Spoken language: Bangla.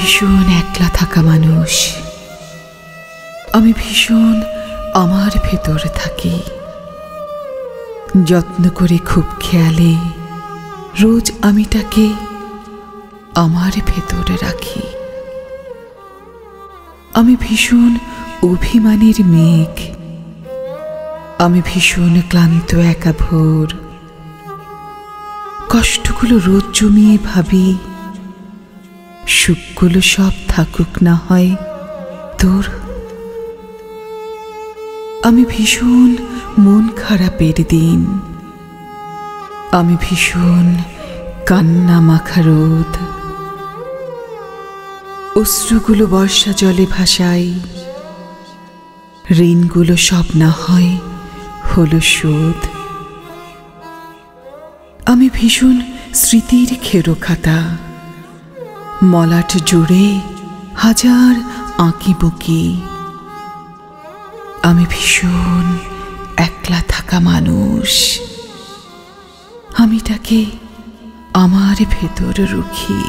ভীষণ একলা থাকা মানুষ। আমি ভীষণ আমার ভেতর থাকি, যত্ন করে খুব খেয়ালে রোজ আমিটাকে আমার ভেতরে রাখি। আমি ভীষণ অভিমানের মেঘ, আমি ভীষণ ক্লান্ত একা ভোর। কষ্টগুলো রোজ জমিয়ে ভাবি, সুখগুলো সব থাকুক না হয় তোর। আমি ভীষণ মন খারাপের দিন, আমি ভীষণ কান্না মাখা রোদ। অশ্রুগুলো বর্ষা জলে ভাসাই, ঋণগুলো সব না হয় হলো শোধ। আমি ভীষণ স্মৃতির খেরো খাতা, মলাট জুড়ে হাজার আঁকি বুকি। আমি ভীষণ একলা থাকা মানুষ, আমিটাকে আমার ভেতর রুখি।